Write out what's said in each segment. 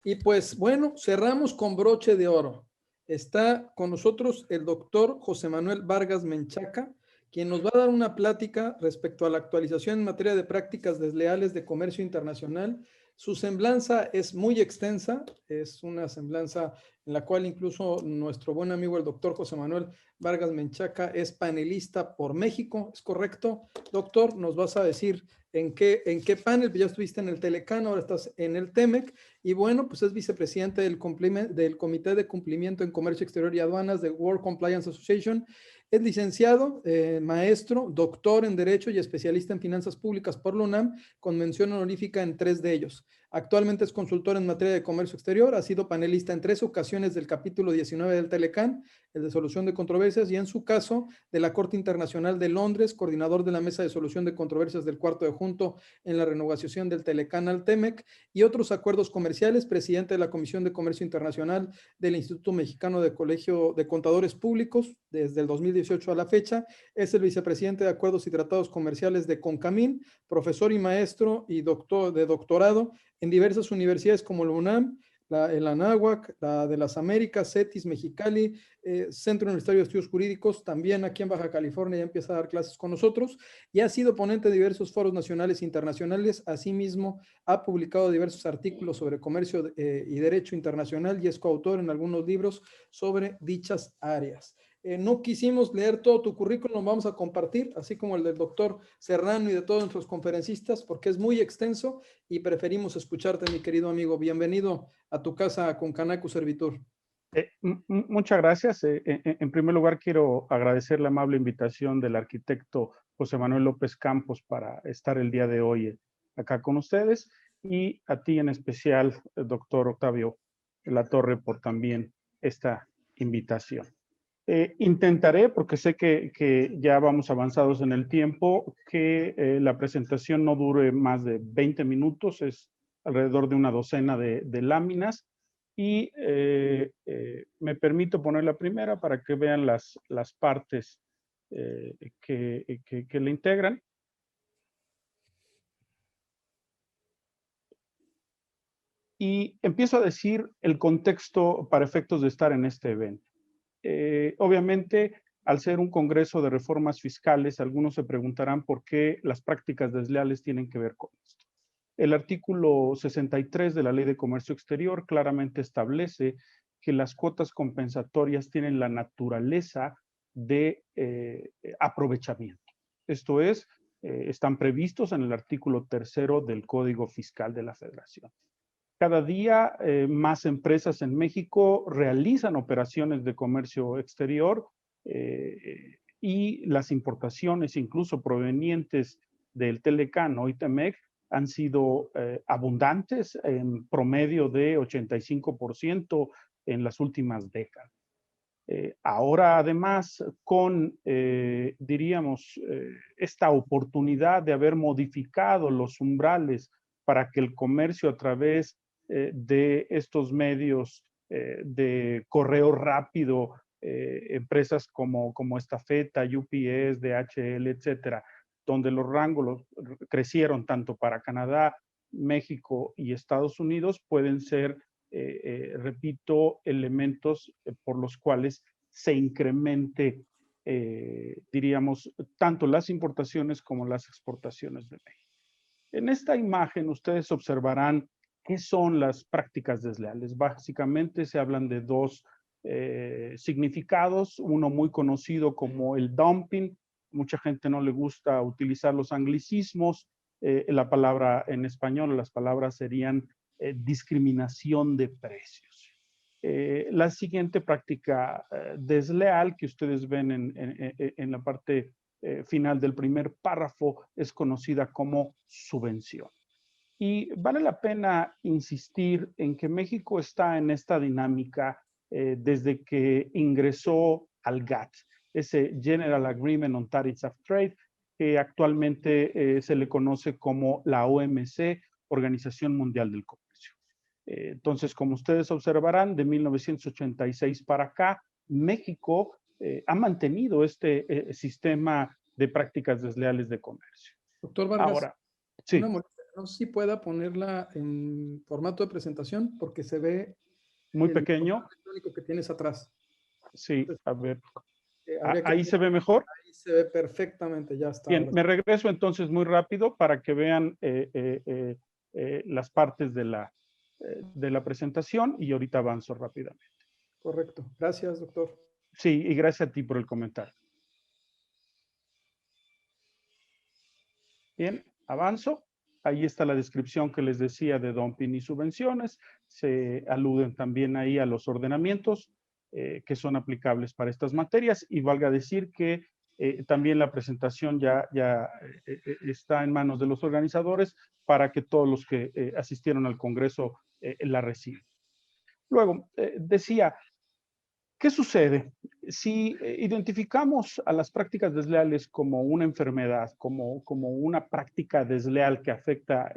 Y pues bueno, cerramos con broche de oro. Está con nosotros el doctor José Manuel Vargas Menchaca, quien nos va a dar una plática respecto a la actualización en materia de prácticas desleales de comercio internacional. Su semblanza es muy extensa, es una semblanza en la cual incluso nuestro buen amigo el doctor José Manuel Vargas Menchaca es panelista por México, ¿es correcto? Doctor, nos vas a decir en qué panel, ya estuviste en el Telecán, ahora estás en el TEMEC, y bueno, pues es vicepresidente del Comité de Cumplimiento en Comercio Exterior y Aduanas de World Compliance Association. Es licenciado, maestro, doctor en Derecho y especialista en Finanzas Públicas por la UNAM, con mención honorífica en 3 de ellos. Actualmente es consultor en materia de comercio exterior, ha sido panelista en 3 ocasiones del capítulo 19 del Telecán, el de solución de controversias, y en su caso de la Corte Internacional de Londres, coordinador de la Mesa de Solución de Controversias del cuarto de junto en la renegociación del Telecán al TEMEC y otros acuerdos comerciales, presidente de la Comisión de Comercio Internacional del Instituto Mexicano de Colegio de Contadores Públicos desde el 2018 a la fecha, es el vicepresidente de Acuerdos y Tratados Comerciales de CONCAMIN, profesor y maestro y doctor de doctorado en diversas universidades como la UNAM, el Anáhuac, la de las Américas, CETIS, Mexicali, Centro Universitario de Estudios Jurídicos, también aquí en Baja California ya empieza a dar clases con nosotros y ha sido ponente de diversos foros nacionales e internacionales. Asimismo, ha publicado diversos artículos sobre comercio y derecho internacional y es coautor en algunos libros sobre dichas áreas. No quisimos leer todo tu currículum, vamos a compartir, así como el del doctor Serrano y de todos nuestros conferencistas, porque es muy extenso y preferimos escucharte, mi querido amigo. Bienvenido a tu casa con Canaco Servitur. Muchas gracias. En primer lugar, quiero agradecer la amable invitación del arquitecto José Manuel López Campos para estar el día de hoy acá con ustedes y a ti en especial, doctor Octavio Latorre, por también esta invitación. Intentaré, porque sé que ya vamos avanzados en el tiempo, que la presentación no dure más de 20 minutos, es alrededor de una docena de láminas. Y me permito poner la primera para que vean las partes que le integran. Y empiezo a decir el contexto para efectos de estar en este evento. Obviamente, al ser un congreso de reformas fiscales, algunos se preguntarán por qué las prácticas desleales tienen que ver con esto. El artículo 63 de la Ley de Comercio Exterior claramente establece que las cuotas compensatorias tienen la naturaleza de aprovechamiento. Esto es, están previstos en el artículo 3 del Código Fiscal de la Federación. Cada día más empresas en México realizan operaciones de comercio exterior y las importaciones, incluso provenientes del Telecán o ITEMEC, han sido abundantes en promedio de 85% en las últimas décadas. Ahora, además, con, diríamos, esta oportunidad de haber modificado los umbrales para que el comercio a través de estos medios de correo rápido, empresas como Estafeta, UPS, DHL, etcétera, donde los rangos crecieron tanto para Canadá, México y Estados Unidos, pueden ser, repito, elementos por los cuales se incremente, diríamos, tanto las importaciones como las exportaciones de México. En esta imagen ustedes observarán qué son las prácticas desleales. Básicamente se hablan de dos significados, uno muy conocido como el dumping. Mucha gente no le gusta utilizar los anglicismos. La palabra en español, las palabras serían discriminación de precios. La siguiente práctica desleal que ustedes ven en la parte final del primer párrafo es conocida como subvención. Y vale la pena insistir en que México está en esta dinámica desde que ingresó al GATT, ese General Agreement on Tariffs of Trade, que actualmente se le conoce como la OMC, Organización Mundial del Comercio. Entonces, como ustedes observarán, de 1986 para acá, México ha mantenido este sistema de prácticas desleales de comercio. Doctor Vargas, Ahora, sí. una No sé si pueda ponerla en formato de presentación porque se ve Muy el correo pequeño. electrónico que tienes atrás. Sí, Entonces, a ver. habría que Ahí se ve mejor. ahí se ve perfectamente, ya está Bien, ahora. me regreso entonces muy rápido para que vean las partes de la presentación y ahorita avanzo rápidamente. Correcto. Gracias, doctor. Sí, y gracias a ti por el comentario. Bien, avanzo. Ahí está la descripción que les decía de dumping y subvenciones. Se aluden también ahí a los ordenamientos que son aplicables para estas materias y valga decir que también la presentación ya está en manos de los organizadores para que todos los que asistieron al Congreso la reciban. Luego, decía, ¿qué sucede? Si identificamos a las prácticas desleales como una enfermedad, como una práctica desleal que afecta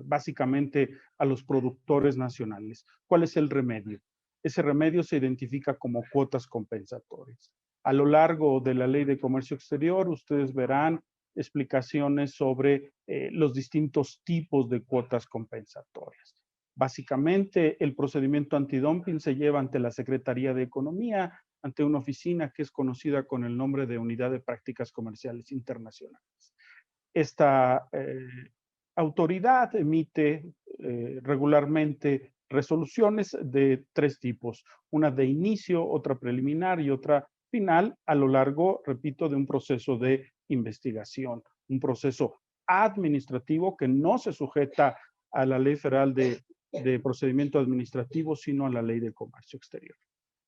básicamente a los productores nacionales, ¿cuál es el remedio? Ese remedio se identifica como cuotas compensatorias. A lo largo de la Ley de Comercio Exterior, ustedes verán explicaciones sobre los distintos tipos de cuotas compensatorias. Básicamente, el procedimiento antidumping se lleva ante la Secretaría de Economía, ante una oficina que es conocida con el nombre de Unidad de Prácticas Comerciales Internacionales. Esta autoridad emite regularmente resoluciones de tres tipos, una de inicio, otra preliminar y otra final, a lo largo, repito, de un proceso de investigación, un proceso administrativo que no se sujeta a la Ley Federal de Procedimiento Administrativo, sino a la Ley de Comercio Exterior.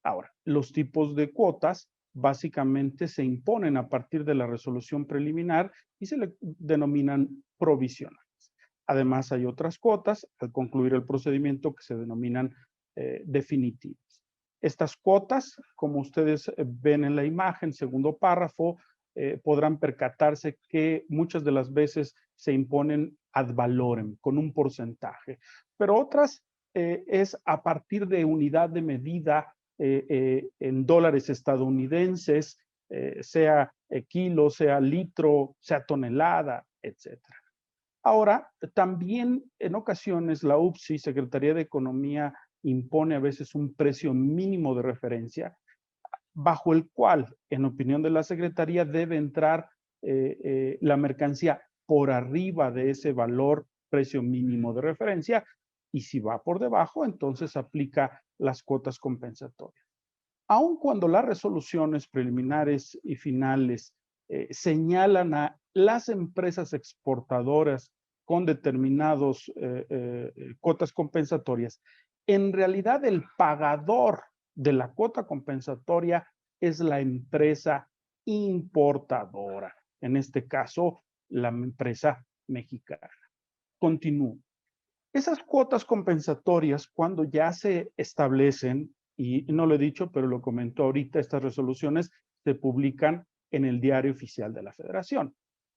Ahora, los tipos de cuotas básicamente se imponen a partir de la resolución preliminar y se le denominan provisionales. Además, hay otras cuotas al concluir el procedimiento que se denominan definitivas. Estas cuotas, como ustedes ven en la imagen, segundo párrafo, podrán percatarse que muchas de las veces se imponen ad valorem, con un porcentaje, pero otras es a partir de unidad de medida en dólares estadounidenses, sea kilo, sea litro, sea tonelada, etcétera. Ahora, también en ocasiones la UPSI, Secretaría de Economía, impone a veces un precio mínimo de referencia bajo el cual, en opinión de la Secretaría, debe entrar la mercancía por arriba de ese valor precio mínimo de referencia y si va por debajo, entonces aplica las cuotas compensatorias. Aun cuando las resoluciones preliminares y finales señalan a las empresas exportadoras con determinados cuotas compensatorias, en realidad el pagador de la cuota compensatoria es la empresa importadora, en este caso la empresa mexicana. Continúo. Esas cuotas compensatorias, cuando ya se establecen, y no lo he dicho, pero lo comentó ahorita, estas resoluciones se publican en el Diario Oficial de la Federación.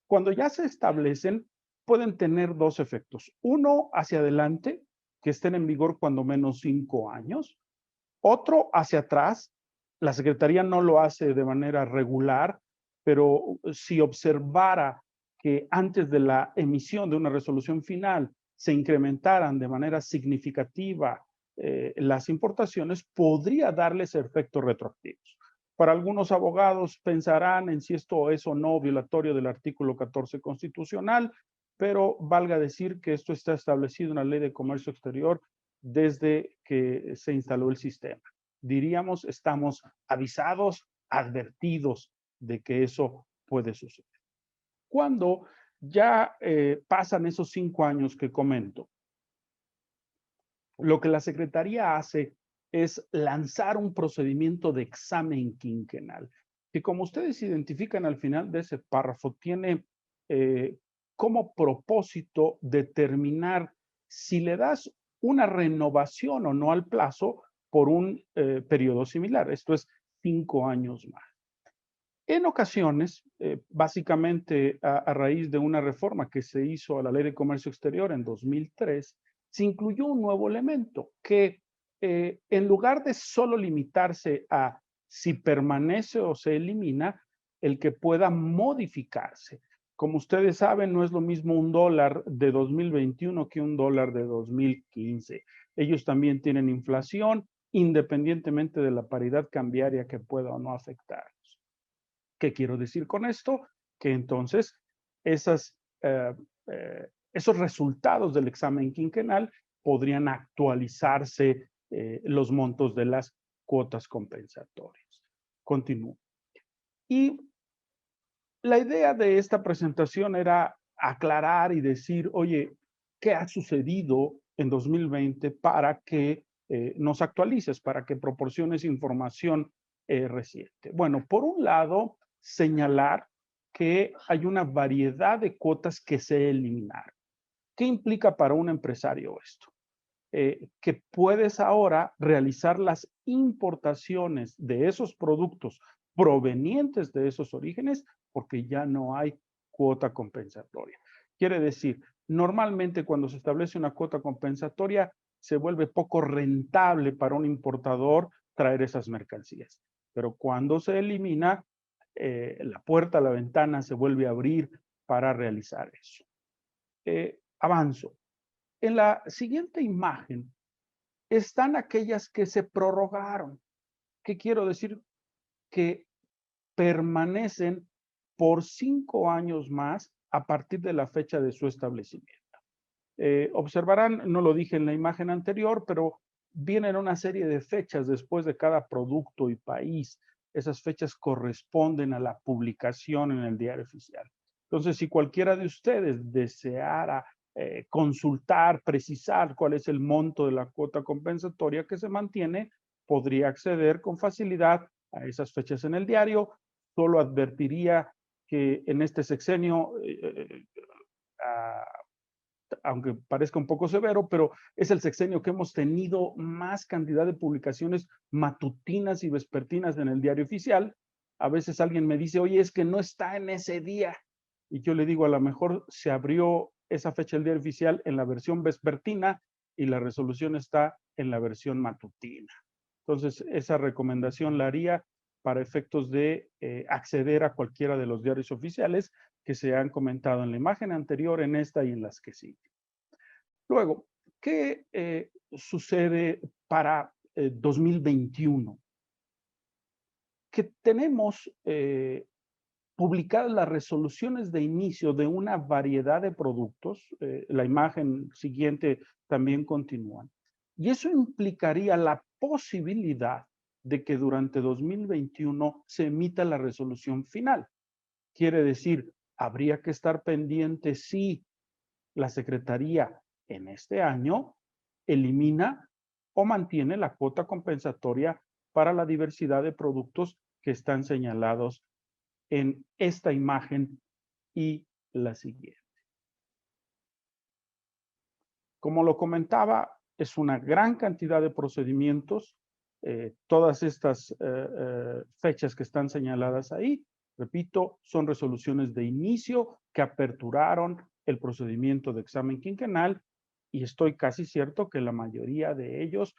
Cuando ya se establecen, pueden tener dos efectos. Uno, hacia adelante, que estén en vigor cuando menos 5 años. Otro, hacia atrás. La Secretaría no lo hace de manera regular, pero si observara que antes de la emisión de una resolución final se incrementaran de manera significativa las importaciones, podría darles efectos retroactivos. Para algunos abogados pensarán en si esto es o no violatorio del artículo 14 constitucional, pero valga decir que esto está establecido en la Ley de Comercio Exterior desde que se instaló el sistema. Diríamos, estamos avisados, advertidos de que eso puede suceder. Cuando ya pasan esos 5 años que comento, lo que la Secretaría hace es lanzar un procedimiento de examen quinquenal, que como ustedes identifican al final de ese párrafo, tiene como propósito determinar si le das una renovación o no al plazo por un periodo similar. Esto es 5 años más. En ocasiones, básicamente a raíz de una reforma que se hizo a la Ley de Comercio Exterior en 2003, se incluyó un nuevo elemento que en lugar de solo limitarse a si permanece o se elimina, el que pueda modificarse. Como ustedes saben, no es lo mismo un dólar de 2021 que un dólar de 2015. Ellos también tienen inflación, independientemente de la paridad cambiaria que pueda o no afectarlos. ¿Qué quiero decir con esto? Que entonces esas, esos resultados del examen quinquenal podrían actualizarse los montos de las cuotas compensatorias. Continúo. Y la idea de esta presentación era aclarar y decir, oye, ¿qué ha sucedido en 2020 para que nos actualices, para que proporciones información reciente? Bueno, por un lado, señalar que hay una variedad de cuotas que se eliminaron. ¿Qué implica para un empresario esto? Que puedes ahora realizar las importaciones de esos productos provenientes de esos orígenes porque ya no hay cuota compensatoria. Quiere decir, normalmente cuando se establece una cuota compensatoria, se vuelve poco rentable para un importador traer esas mercancías. Pero cuando se elimina, la puerta, la ventana se vuelve a abrir para realizar eso. Avanzo. En la siguiente imagen están aquellas que se prorrogaron. ¿Qué quiero decir? Que permanecen por 5 años más a partir de la fecha de su establecimiento. Observarán, no lo dije en la imagen anterior, pero vienen una serie de fechas después de cada producto y país. Esas fechas corresponden a la publicación en el diario oficial. Entonces, si cualquiera de ustedes deseara consultar, precisar cuál es el monto de la cuota compensatoria que se mantiene, podría acceder con facilidad a esas fechas en el diario. Solo advertiría que en este sexenio aunque parezca un poco severo, pero es el sexenio que hemos tenido más cantidad de publicaciones matutinas y vespertinas en el diario oficial. A veces alguien me dice, oye, es que no está en ese día. Y yo le digo, a lo mejor se abrió esa fecha del diario oficial en la versión vespertina y la resolución está en la versión matutina. Entonces, esa recomendación la haría para efectos de acceder a cualquiera de los diarios oficiales que se han comentado en la imagen anterior, en esta y en las que siguen. Luego, ¿qué sucede para 2021? Que tenemos publicadas las resoluciones de inicio de una variedad de productos. La imagen siguiente también continúa. Y eso implicaría la posibilidad de que durante 2021 se emita la resolución final. Quiere decir, habría que estar pendiente si la Secretaría en este año elimina o mantiene la cuota compensatoria para la diversidad de productos que están señalados en esta imagen y la siguiente. Como lo comentaba, es una gran cantidad de procedimientos, todas estas fechas que están señaladas ahí, repito, son resoluciones de inicio que aperturaron el procedimiento de examen quinquenal y estoy casi cierto que la mayoría de ellos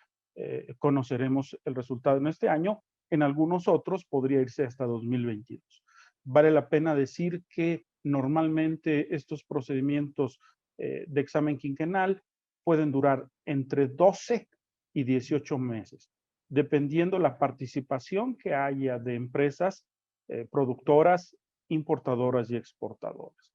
conoceremos el resultado en este año. En algunos otros podría irse hasta 2022. Vale la pena decir que normalmente estos procedimientos de examen quinquenal pueden durar entre 12 y 18 meses, dependiendo la participación que haya de empresas productoras, importadoras y exportadoras.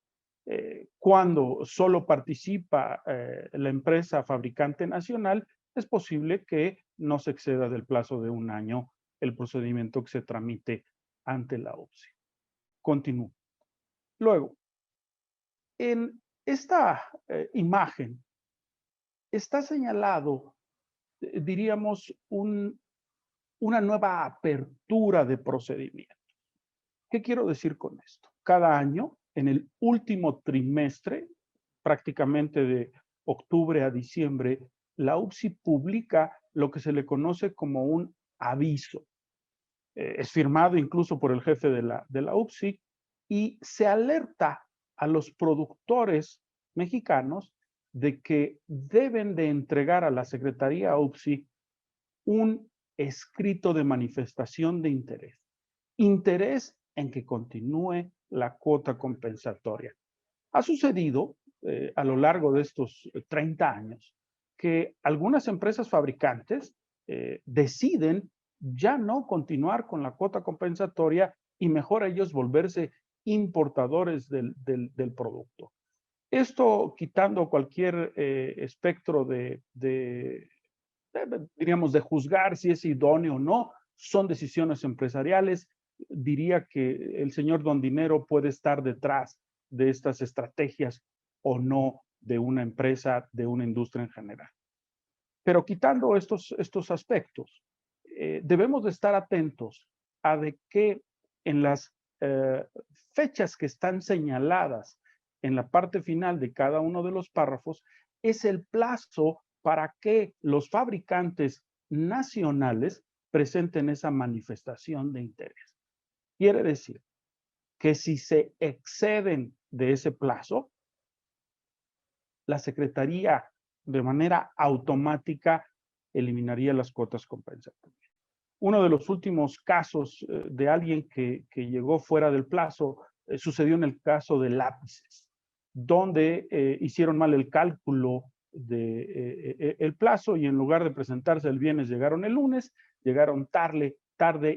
Cuando solo participa la empresa fabricante nacional, es posible que no se exceda del plazo de un año el procedimiento que se tramite ante la OPSI. Continúo. Luego, en esta imagen está señalado, diríamos, una nueva apertura de procedimiento. ¿Qué quiero decir con esto? Cada año, en el último trimestre, prácticamente de octubre a diciembre, la UPSI publica lo que se le conoce como un aviso. Es firmado incluso por el jefe de la UPSI y se alerta a los productores mexicanos de que deben de entregar a la Secretaría UPSI un escrito de manifestación de interés. Interés en que continúe la cuota compensatoria. Ha sucedido a lo largo de estos 30 años que algunas empresas fabricantes deciden ya no continuar con la cuota compensatoria y mejor ellos volverse importadores del producto. Esto quitando cualquier espectro diríamos, de juzgar si es idóneo o no, son decisiones empresariales. Diría que el señor Don Dinero puede estar detrás de estas estrategias o no de una empresa, de una industria en general. Pero quitando estos aspectos, debemos de estar atentos a de que en las fechas que están señaladas en la parte final de cada uno de los párrafos, es el plazo para que los fabricantes nacionales presenten esa manifestación de interés. Quiere decir que si se exceden de ese plazo, la Secretaría de manera automática eliminaría las cuotas compensatorias. Uno de los últimos casos de alguien que llegó fuera del plazo sucedió en el caso de lápices, donde hicieron mal el cálculo del plazo y en lugar de presentarse el viernes llegaron el lunes, llegaron tarde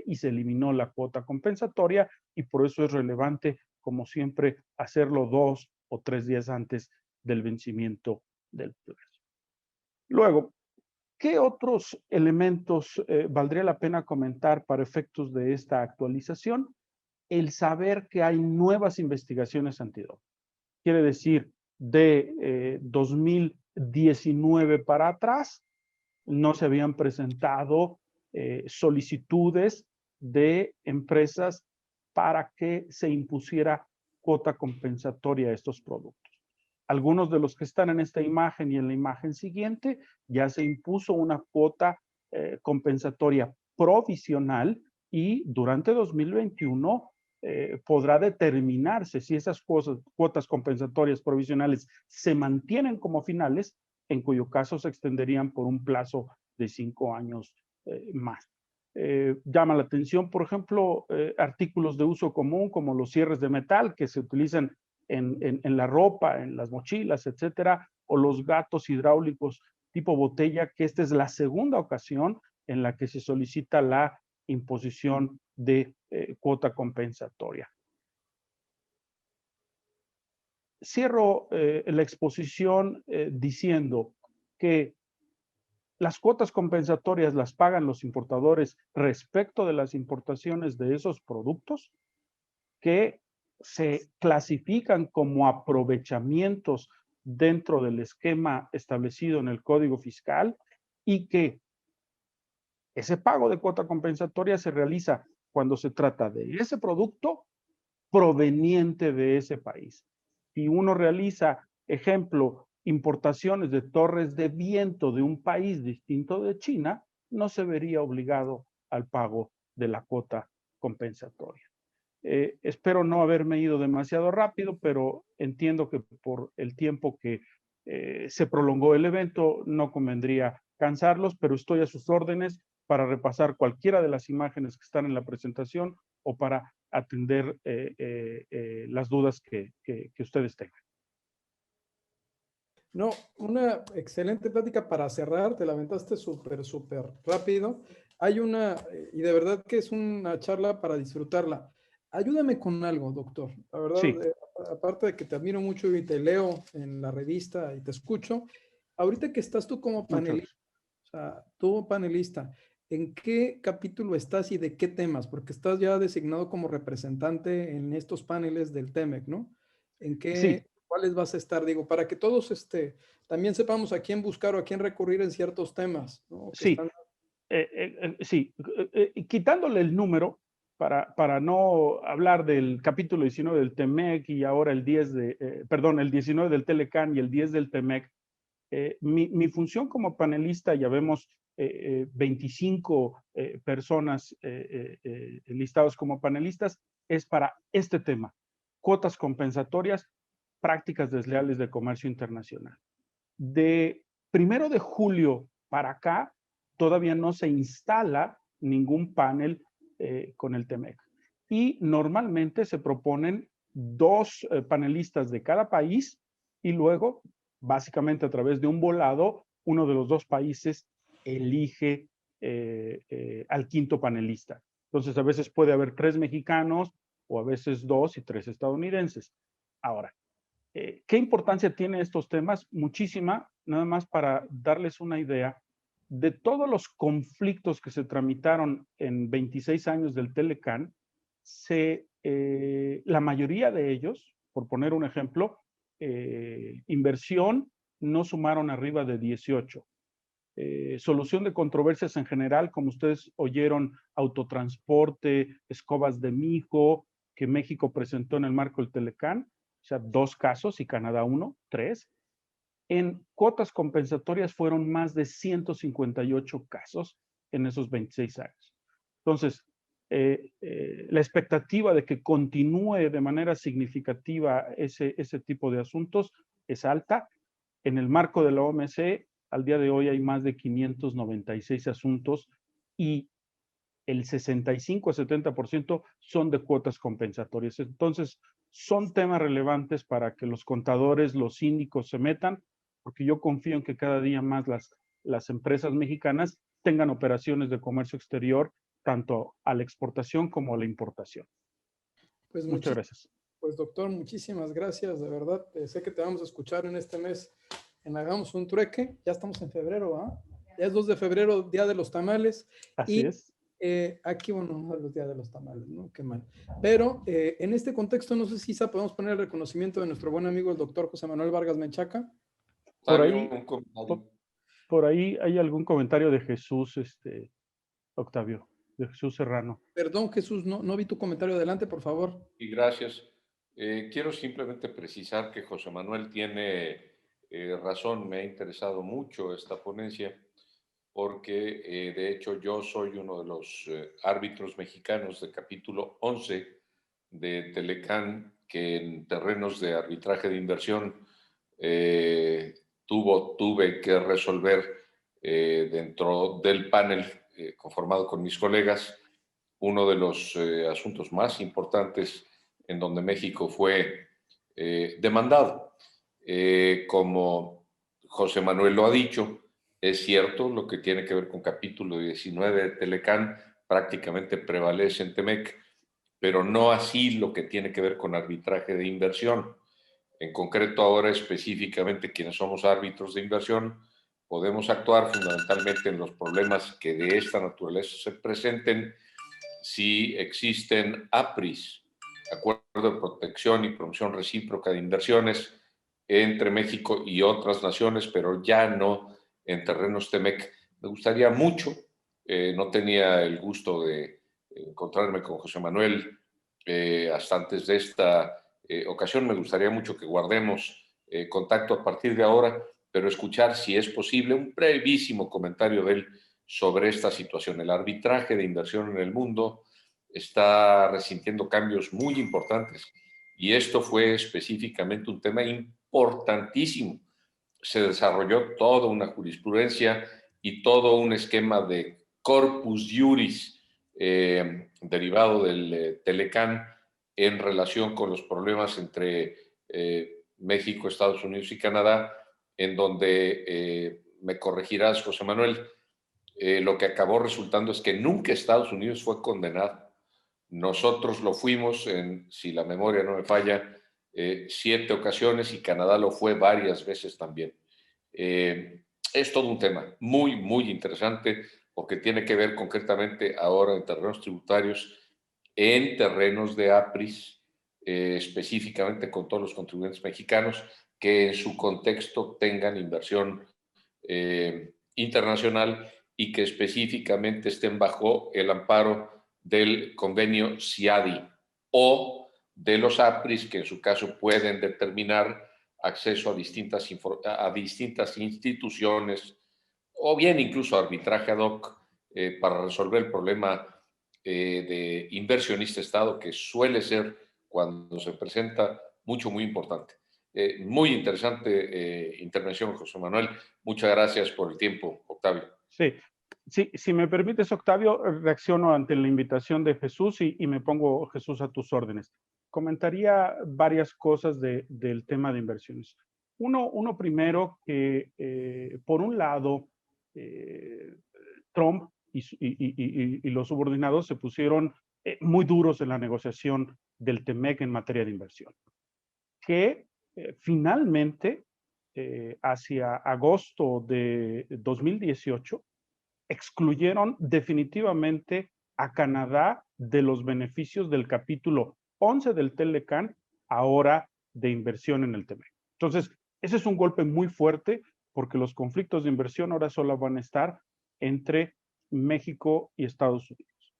y se eliminó la cuota compensatoria y por eso es relevante, como siempre, hacerlo 2 o 3 días antes del vencimiento del plazo. Luego, ¿qué otros elementos valdría la pena comentar para efectos de esta actualización? El saber que hay nuevas investigaciones antidoping. Quiere decir, de 2019 para atrás, no se habían presentado solicitudes de empresas para que se impusiera cuota compensatoria a estos productos. Algunos de los que están en esta imagen y en la imagen siguiente, ya se impuso una cuota compensatoria provisional y durante 2021 podrá determinarse si esas cuotas compensatorias provisionales se mantienen como finales, en cuyo caso se extenderían por un plazo de 5 años más. Llama la atención, por ejemplo, artículos de uso común como los cierres de metal que se utilizan en la ropa, en las mochilas, etcétera, o los gatos hidráulicos tipo botella, que esta es la segunda ocasión en la que se solicita la imposición de cuota compensatoria. Cierro la exposición diciendo que las cuotas compensatorias las pagan los importadores respecto de las importaciones de esos productos que se clasifican como aprovechamientos dentro del esquema establecido en el Código Fiscal y que ese pago de cuota compensatoria se realiza cuando se trata de ese producto proveniente de ese país. Si uno realiza, ejemplo, importaciones de torres de viento de un país distinto de China, no se vería obligado al pago de la cuota compensatoria. Espero no haberme ido demasiado rápido, pero entiendo que por el tiempo que se prolongó el evento no convendría cansarlos, pero estoy a sus órdenes para repasar cualquiera de las imágenes que están en la presentación o para atender las dudas que ustedes tengan. No, una excelente plática para cerrar, te la aventaste súper rápido. Hay y de verdad que es una charla para disfrutarla. Ayúdame con algo, doctor. La verdad, Sí. aparte de que te admiro mucho y te leo en la revista y te escucho, ahorita que estás tú como panelista, o sea, tú panelista, ¿en qué capítulo estás y de qué temas? Porque estás ya designado como representante en estos paneles del TEMEC, ¿no? ¿En Sí. cuáles vas a estar? Digo, para que todos también sepamos a quién buscar o a quién recurrir en ciertos temas, ¿no? Que Sí. están... Sí. Quitándole el número, para no hablar del capítulo 19 del TEMEC y ahora el 10 el 19 del Telecan y el 10 del TEMEC, mi función como panelista, ya vemos 25 personas listados como panelistas, es para este tema, cuotas compensatorias, prácticas desleales de comercio internacional. De 1 de julio para acá, todavía no se instala ningún panel con el TEMEC. Y normalmente se proponen 2 panelistas de cada país y luego, básicamente a través de un volado, uno de los 2 países elige al quinto panelista. Entonces, a veces puede haber 3 mexicanos o a veces 2 y 3 estadounidenses. Ahora, ¿qué importancia tienen estos temas? Muchísima, nada más para darles una idea de todos los conflictos que se tramitaron en 26 años del Telecán. La mayoría de ellos, por poner un ejemplo, inversión no sumaron arriba de 18. Solución de controversias en general, como ustedes oyeron, autotransporte, escobas de mijo, que México presentó en el marco del Telecán, o sea, 2 casos y Canadá 1, 3. En cuotas compensatorias fueron más de 158 casos en esos 26 años. Entonces, la expectativa de que continúe de manera significativa ese tipo de asuntos es alta. En el marco de la OMC, al día de hoy hay más de 596 asuntos y el 65 a 70% son de cuotas compensatorias. Entonces, son temas relevantes para que los contadores, los síndicos se metan, porque yo confío en que cada día más las empresas mexicanas tengan operaciones de comercio exterior, tanto a la exportación como a la importación. Pues Muchas gracias. Pues doctor, muchísimas gracias, de verdad. Sé que te vamos a escuchar en este mes en Hagamos un Trueque. Ya estamos en febrero, ¿ah? Ya es 2 de febrero, Día de los Tamales. Así es. Aquí, bueno, no es los Día de los Tamales, ¿no? Qué mal. Pero en este contexto, no sé si podemos poner el reconocimiento de nuestro buen amigo el doctor José Manuel Vargas Menchaca. Por ahí hay algún comentario de Jesús, Octavio, de Jesús Serrano. Perdón, Jesús, no vi tu comentario. Adelante, por favor. Y gracias. Quiero simplemente precisar que José Manuel tiene razón. Me ha interesado mucho esta ponencia porque, de hecho, yo soy uno de los árbitros mexicanos de capítulo 11 de Telecán, que en terrenos de arbitraje de inversión tuve que resolver dentro del panel conformado con mis colegas uno de los asuntos más importantes en donde México fue demandado. Como José Manuel lo ha dicho, es cierto, lo que tiene que ver con capítulo 19 de Telecán prácticamente prevalece en Temec, pero no así lo que tiene que ver con arbitraje de inversión. En concreto, ahora específicamente quienes somos árbitros de inversión, podemos actuar fundamentalmente en los problemas que de esta naturaleza se presenten si existen APRIs, Acuerdo de Protección y Promoción Recíproca de Inversiones, entre México y otras naciones, pero ya no en terrenos Temec. Me gustaría mucho, no tenía el gusto de encontrarme con José Manuel hasta antes de esta ocasión. Me gustaría mucho que guardemos contacto a partir de ahora, pero escuchar, si es posible, un brevísimo comentario de él sobre esta situación. El arbitraje de inversión en el mundo está resintiendo cambios muy importantes y esto fue específicamente un tema importantísimo. Se desarrolló toda una jurisprudencia y todo un esquema de corpus juris derivado del Telecán en relación con los problemas entre México, Estados Unidos y Canadá, en donde, me corregirás, José Manuel, lo que acabó resultando es que nunca Estados Unidos fue condenado. Nosotros lo fuimos, si la memoria no me falla, 7 ocasiones y Canadá lo fue varias veces también. Es todo un tema muy, muy interesante porque tiene que ver concretamente ahora en terrenos tributarios, en terrenos de APRIS, específicamente con todos los contribuyentes mexicanos que en su contexto tengan inversión internacional y que específicamente estén bajo el amparo del convenio CIADI o de los APRIS, que en su caso pueden determinar acceso a distintas instituciones o bien incluso arbitraje ad hoc para resolver el problema de inversionista-Estado, que suele ser, cuando se presenta, muy importante. Muy interesante intervención, José Manuel. Muchas gracias por el tiempo, Octavio. Sí, si me permites, Octavio, reacciono ante la invitación de Jesús y me pongo, Jesús, a tus órdenes. comentaría varias cosas del tema de inversiones. Uno primero que, por un lado, Trump y los subordinados se pusieron muy duros en la negociación del TEMEC en materia de inversión, que finalmente, hacia agosto de 2018, excluyeron definitivamente a Canadá de los beneficios del capítulo 11 del TELECAN, ahora de inversión en el TEMEC. Entonces, ese es un golpe muy fuerte porque los conflictos de inversión ahora solo van a estar entre México y Estados Unidos.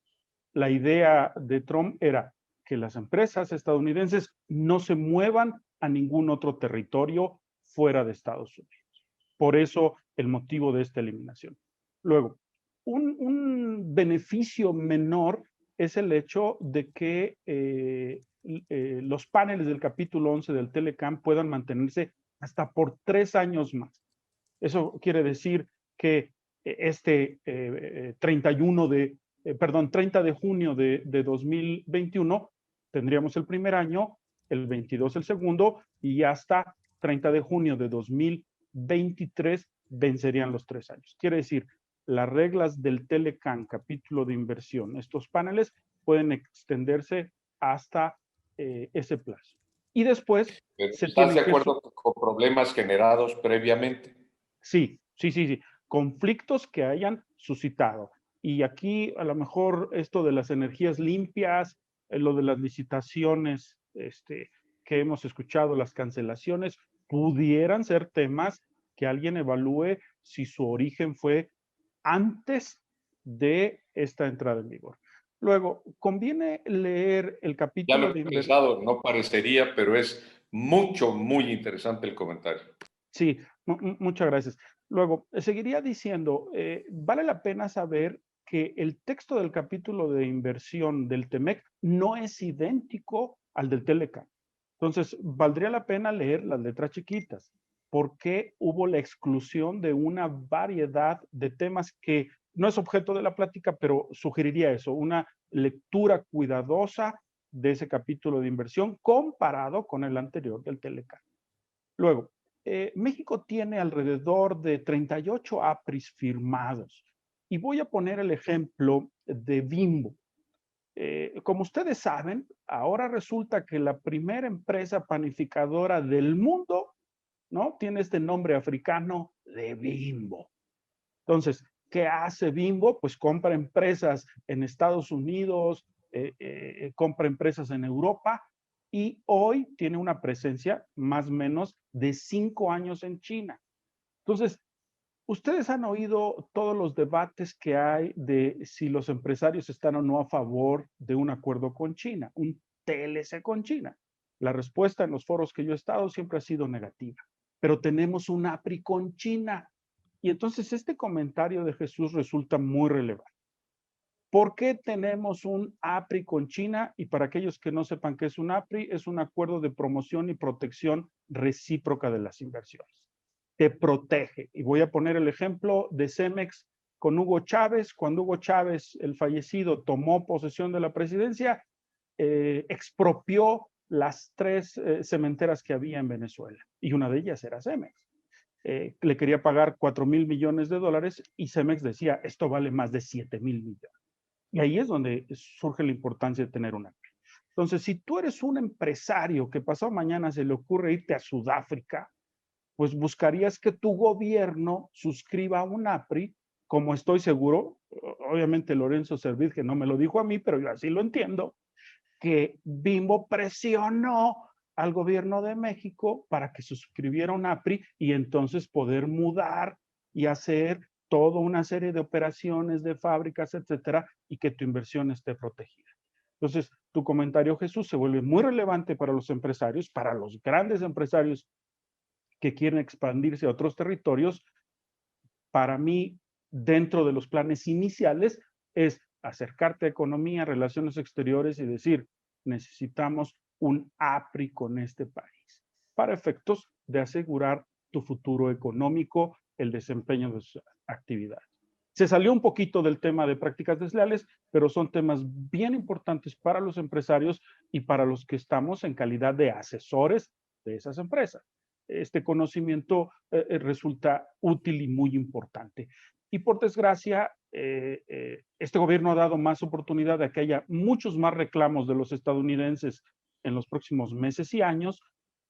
La idea de Trump era que las empresas estadounidenses no se muevan a ningún otro territorio fuera de Estados Unidos. Por eso el motivo de esta eliminación. Luego, un beneficio menor es el hecho de que los paneles del capítulo 11 del TELECAN puedan mantenerse hasta por 3 años más. Eso quiere decir que este 30 de junio de 2021 tendríamos el primer año, el 22 el segundo, y hasta 30 de junio de 2023 vencerían los 3 años. Quiere decir, las reglas del TELECAN, capítulo de inversión, estos paneles pueden extenderse hasta ese plazo. Y después ¿Estás de acuerdo con problemas generados previamente? Sí. Conflictos que hayan suscitado. Y aquí a lo mejor esto de las energías limpias, lo de las licitaciones que hemos escuchado, las cancelaciones, pudieran ser temas que alguien evalúe si su origen fue antes de esta entrada en vigor. Luego, conviene leer el capítulo ya lo he pensado, no parecería, pero es muy interesante el comentario. Sí, muchas gracias. Luego, seguiría diciendo, vale la pena saber que el texto del capítulo de inversión del TEMEC no es idéntico al del TELECAN. Entonces, valdría la pena leer las letras chiquitas, porque hubo la exclusión de una variedad de temas que no es objeto de la plática, pero sugeriría eso, una lectura cuidadosa de ese capítulo de inversión comparado con el anterior del TELECAN. Luego, México tiene alrededor de 38 APRIs firmados. Y voy a poner el ejemplo de Bimbo. Como ustedes saben, ahora resulta que la primera empresa panificadora del mundo, ¿no?, tiene este nombre africano de Bimbo. Entonces, ¿qué hace Bimbo? Pues compra empresas en Estados Unidos, compra empresas en Europa, y hoy tiene una presencia más o menos de 5 años en China. Entonces, ustedes han oído todos los debates que hay de si los empresarios están o no a favor de un acuerdo con China, un TLC con China. La respuesta en los foros que yo he estado siempre ha sido negativa. Pero tenemos un APRI con China. Y entonces este comentario de Jesús resulta muy relevante. ¿Por qué tenemos un APRI con China? Y para aquellos que no sepan qué es un APRI, es un acuerdo de promoción y protección recíproca de las inversiones. Te protege. Y voy a poner el ejemplo de Cemex con Hugo Chávez. Cuando Hugo Chávez, el fallecido, tomó posesión de la presidencia, expropió las 3 cementeras que había en Venezuela. Y una de ellas era Cemex. Le quería pagar $4,000 millones y Cemex decía, esto vale más de 7,000 millones. Y ahí es donde surge la importancia de tener una APRI. Entonces, si tú eres un empresario que pasado mañana se le ocurre irte a Sudáfrica, pues buscarías que tu gobierno suscriba un APRI, como estoy seguro, obviamente Lorenzo Servit, que no me lo dijo a mí, pero yo así lo entiendo, que Bimbo presionó al gobierno de México para que suscribiera un APRI y entonces poder mudar y hacer toda una serie de operaciones de fábricas, etcétera, y que tu inversión esté protegida. Entonces, tu comentario, Jesús, se vuelve muy relevante para los empresarios, para los grandes empresarios que quieren expandirse a otros territorios. Para mí, dentro de los planes iniciales, es acercarte a economía, relaciones exteriores y decir, necesitamos un APRI con este país, para efectos de asegurar tu futuro económico, el desempeño de sus actividades. Se salió un poquito del tema de prácticas desleales, pero son temas bien importantes para los empresarios y para los que estamos en calidad de asesores de esas empresas. Este conocimiento resulta útil y muy importante. Y por desgracia, este gobierno ha dado más oportunidad de que haya muchos más reclamos de los estadounidenses en los próximos meses y años,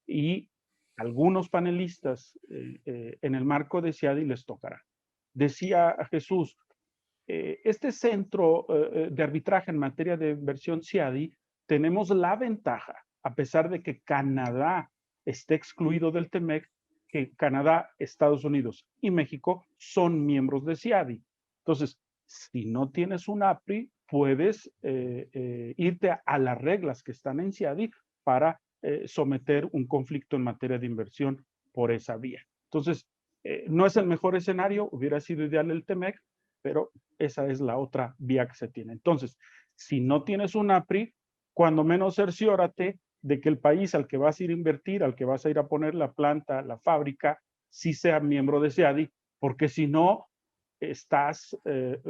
y algunos panelistas en el marco de CIADI les tocará. Decía Jesús, este centro de arbitraje en materia de inversión CIADI, tenemos la ventaja, a pesar de que Canadá esté excluido del TEMEC, que Canadá, Estados Unidos y México son miembros de CIADI. Entonces, si no tienes un APRI, puedes irte a las reglas que están en CIADI para someter un conflicto en materia de inversión por esa vía. Entonces, no es el mejor escenario, hubiera sido ideal el TEMEC, pero esa es la otra vía que se tiene. Entonces, si no tienes un APRI, cuando menos cerciórate de que el país al que vas a ir a invertir, al que vas a ir a poner la planta, la fábrica, sí sea miembro de CIADI, porque si no, estás,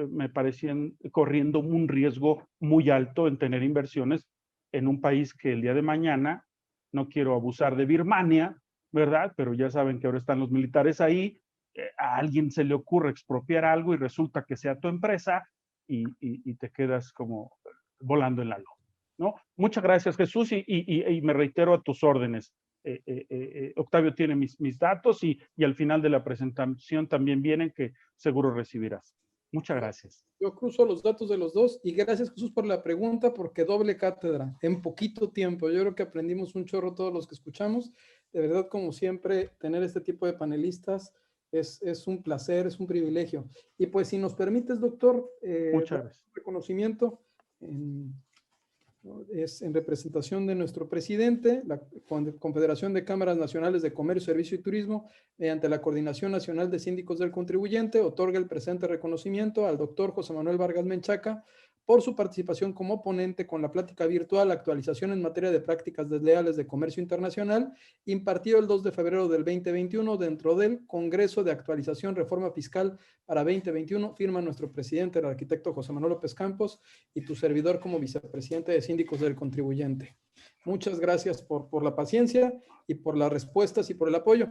me parecían, corriendo un riesgo muy alto en tener inversiones en un país que el día de mañana, no quiero abusar de Birmania, ¿verdad? Pero ya saben que ahora están los militares ahí, a alguien se le ocurre expropiar algo y resulta que sea tu empresa y te quedas como volando en la loma, ¿no? Muchas gracias, Jesús, y me reitero a tus órdenes. Octavio tiene mis datos y al final de la presentación también vienen que seguro recibirás. Muchas gracias. Yo cruzo los datos de los dos y gracias, Jesús, por la pregunta, porque doble cátedra en poquito tiempo. Yo creo que aprendimos un chorro todos los que escuchamos. De verdad, como siempre, tener este tipo de panelistas es un placer, es un privilegio. Y pues si nos permites, doctor, muchas gracias. Reconocimiento es en representación de nuestro presidente, la Confederación de Cámaras Nacionales de Comercio, Servicio y Turismo, mediante la Coordinación Nacional de Síndicos del Contribuyente, otorga el presente reconocimiento al doctor José Manuel Vargas Menchaca por su participación como ponente con la plática virtual Actualización en materia de prácticas desleales de comercio internacional, impartido el 2 de febrero del 2021 dentro del Congreso de Actualización Reforma Fiscal para 2021. Firma nuestro presidente, el arquitecto José Manuel López Campos, y tu servidor como vicepresidente de Síndicos del Contribuyente. Muchas gracias por la paciencia y por las respuestas y por el apoyo.